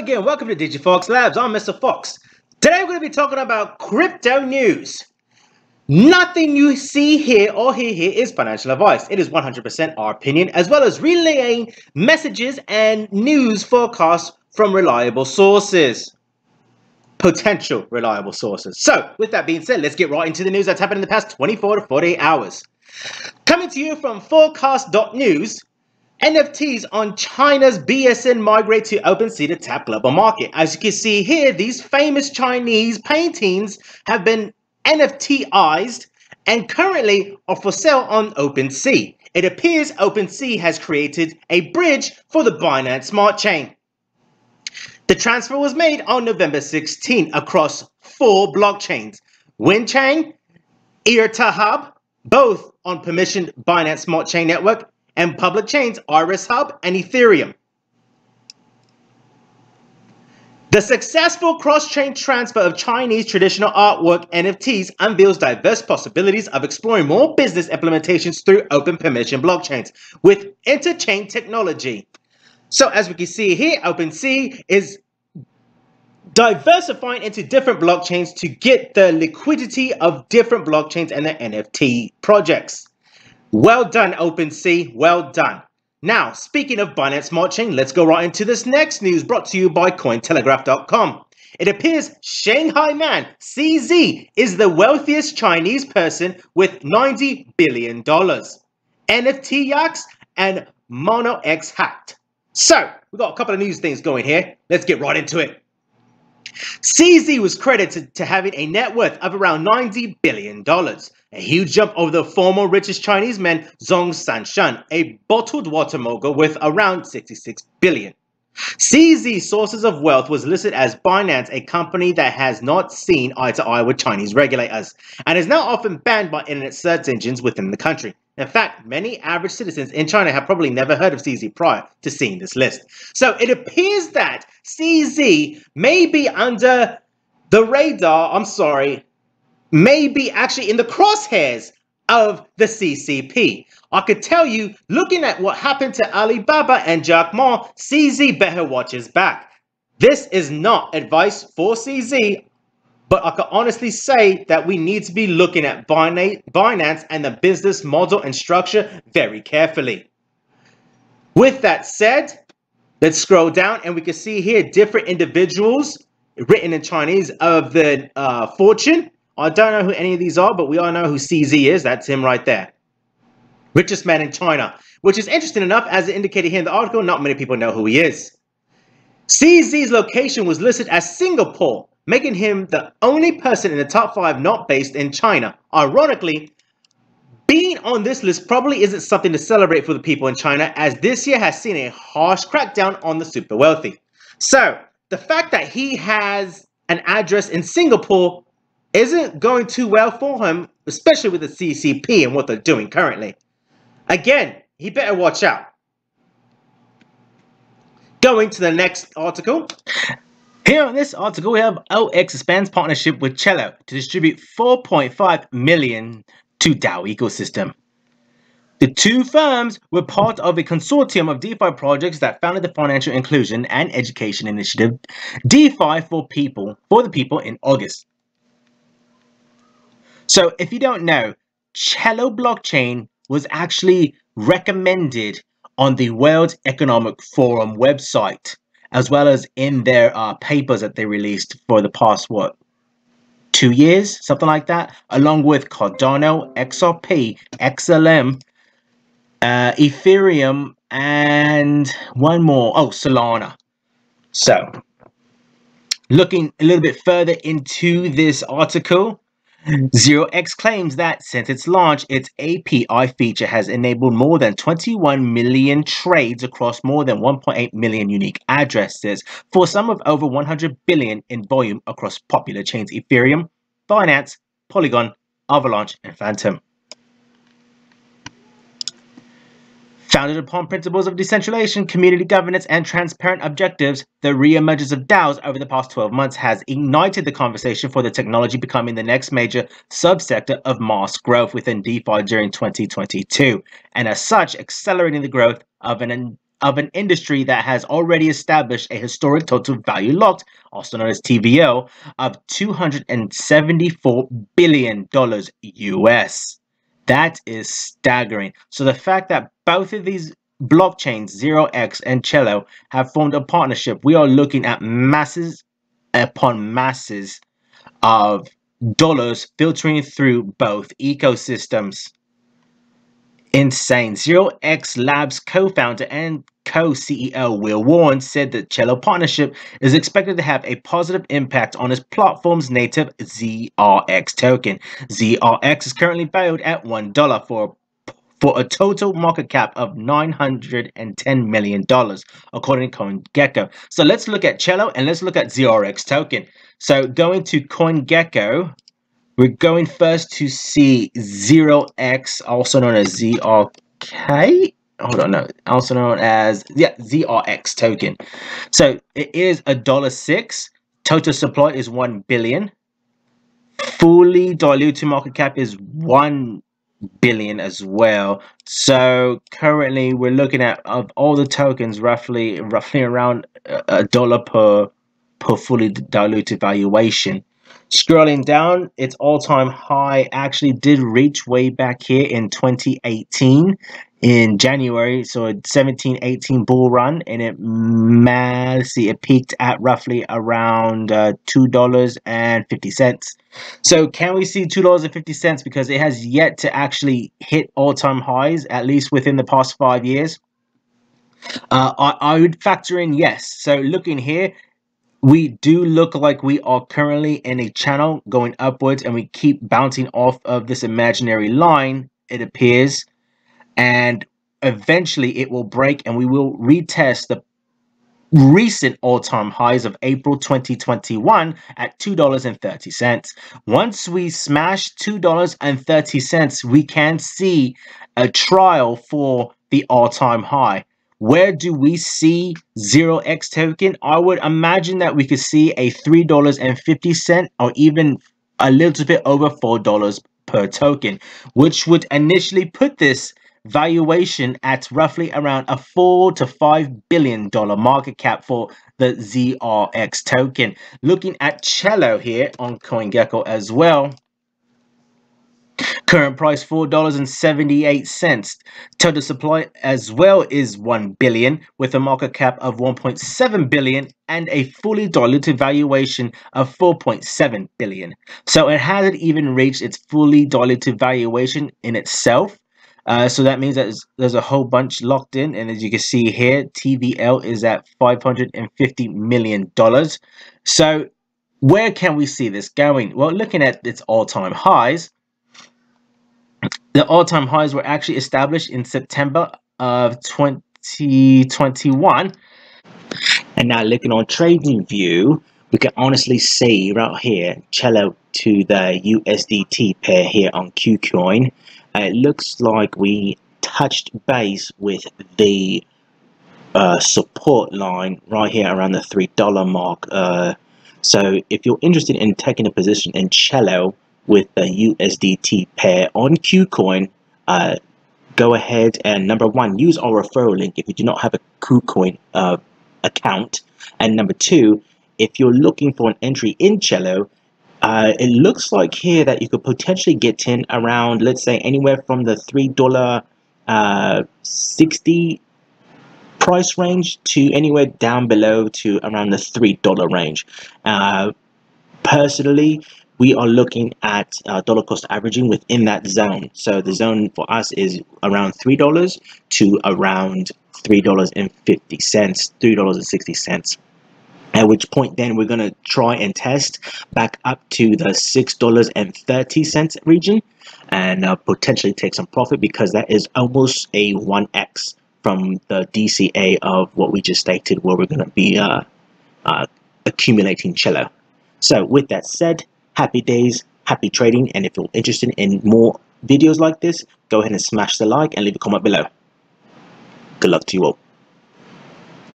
again, welcome to DigiFox Labs. I'm Mr. Fox. Today we're going to be talking about crypto news. Nothing you see here or hear here is financial advice. It is 100% our opinion, as well as relaying messages and news forecasts from reliable sources. Potential reliable sources. So, with that being said, let's get right into the news that's happened in the past 24 to 48 hours. Coming to you from forecast.news, NFTs on China's BSN migrate to OpenSea to tap global market. As you can see here, these famous Chinese paintings have been NFTized and currently are for sale on OpenSea. It appears OpenSea has created a bridge for the Binance Smart Chain. The transfer was made on November 16 across 4 blockchains: WinChain, ETH Hub, both on permissioned Binance Smart Chain network, and public chains Iris Hub and Ethereum. The successful cross-chain transfer of Chinese traditional artwork NFTs unveils diverse possibilities of exploring more business implementations through open permission blockchains with interchain technology. So as we can see here, OpenSea is diversifying into different blockchains to get the liquidity of different blockchains and their NFT projects. Well done, OpenSea. Well done. Now, speaking of Binance Smart Chain, let's go right into this next news brought to you by Cointelegraph.com. It appears Shanghai man CZ is the wealthiest Chinese person with $90 billion. NFT yaks and Mono X hacked. So, we've got a couple of news things going here. Let's get right into it. CZ was credited to having a net worth of around $90 billion, a huge jump over the former richest Chinese man Zhong Sanshan, a bottled water mogul with around $66 billion. CZ's sources of wealth was listed as Binance, a company that has not seen eye to eye with Chinese regulators, and is now often banned by internet search engines within the country. In fact, many average citizens in China have probably never heard of CZ prior to seeing this list. So it appears that CZ may be under the radar, may be actually in the crosshairs of the CCP. I could tell you, looking at what happened to Alibaba and Jack Ma, CZ better watch his back. This is not advice for CZ, but I can honestly say that we need to be looking at Binance and the business model and structure very carefully. With that said, let's scroll down and we can see here different individuals written in Chinese of the fortune. I don't know who any of these are, but we all know who CZ is. That's him right there. Richest man in China, which is interesting enough, as indicated here in the article, not many people know who he is. CZ's location was listed as Singapore, making him the only person in the top 5 not based in China. Ironically, being on this list probably isn't something to celebrate for the people in China, as this year has seen a harsh crackdown on the super wealthy. So, the fact that he has an address in Singapore isn't going too well for him, especially with the CCP and what they're doing currently. Again, he better watch out. Going to the next article. Here on this article, we have OX expands partnership with CELO to distribute 4.5 million to DAO ecosystem. The two firms were part of a consortium of DeFi projects that founded the financial inclusion and education initiative DeFi for the people in August. So if you don't know, CELO blockchain was actually recommended on the World Economic Forum website, as well as in their papers that they released for the past, 2 years, something like that, along with Cardano, XRP, XLM, Ethereum, and one more, Solana. So, looking a little bit further into this article, 0x claims that since its launch, its API feature has enabled more than 21 million trades across more than 1.8 million unique addresses for a sum of over 100 billion in volume across popular chains Ethereum, Binance, Polygon, Avalanche, and Phantom. Founded upon principles of decentralization, community governance, and transparent objectives, the re-emergence of DAOs over the past 12 months has ignited the conversation for the technology becoming the next major subsector of mass growth within DeFi during 2022, and as such, accelerating the growth of an of an industry that has already established a historic total value locked, also known as TVL, of $274 billion US. That is staggering. So the fact that both of these blockchains, 0x and CELO, have formed a partnership, we are looking at masses upon masses of dollars filtering through both ecosystems. Insane. 0x Labs co-founder and co-CEO Will Warren said that CELO partnership is expected to have a positive impact on his platform's native ZRX token. ZRX is currently valued at $1 for a total market cap of $910 million, according to CoinGecko. So let's look at CELO and let's look at ZRX token. So going to CoinGecko, we're going first to see 0x, also known as ZRK. Hold on, no, also known as ZRX token. So it is $1.06. Total supply is 1 billion. Fully diluted market cap is 1 billion as well. So currently we're looking at, of all the tokens, roughly around $1 per fully diluted valuation. Scrolling down, its all-time high actually did reach way back here in 2018 in January, so a 17-18 bull run, and it peaked at roughly around $2.50. So can we see $2.50, because it has yet to actually hit all-time highs, at least within the past 5 years? I would factor in yes. So looking here, we do look like we are currently in a channel going upwards, and we keep bouncing off of this imaginary line, it appears, and eventually it will break and we will retest the recent all-time highs of April 2021 at $2.30. Once we smash $2.30, we can see a trial for the all-time high. Where do we see 0x token? I would imagine that we could see a $3.50 or even a little bit over $4 per token, which would initially put this valuation at roughly around a $4 to $5 billion market cap for the ZRX token. Looking at CELO here on CoinGecko as well. Current price $4.78. Total supply as well is 1 billion, with a market cap of 1.7 billion and a fully diluted valuation of 4.7 billion. So it hasn't even reached its fully diluted valuation in itself. So that means that there's a whole bunch locked in, and as you can see here, TVL is at $550 million. So where can we see this going? Well, looking at its all-time highs, the all-time highs were actually established in September of 2021. And now looking on TradingView, we can honestly see right here, CELO to the USDT pair here on KUCOIN. It looks like we touched base with the support line right here around the $3 mark. So if you're interested in taking a position in CELO with the USDT pair on KUCOIN, go ahead and number one, use our referral link if you do not have a KUCOIN account. And number two, if you're looking for an entry in CELO, it looks like here that you could potentially get in around, let's say, anywhere from the $3.60 price range to anywhere down below to around the $3 range. Personally, we are looking at dollar cost averaging within that zone. So the zone for us is around $3 to around $3.50, $3.60. At which point then we're going to try and test back up to the $6.30 region and potentially take some profit, because that is almost a 1x from the DCA of what we just stated, where we're going to be accumulating CELO. So with that said, happy days, happy trading, and if you're interested in more videos like this, go ahead and smash the like and leave a comment below. Good luck to you all.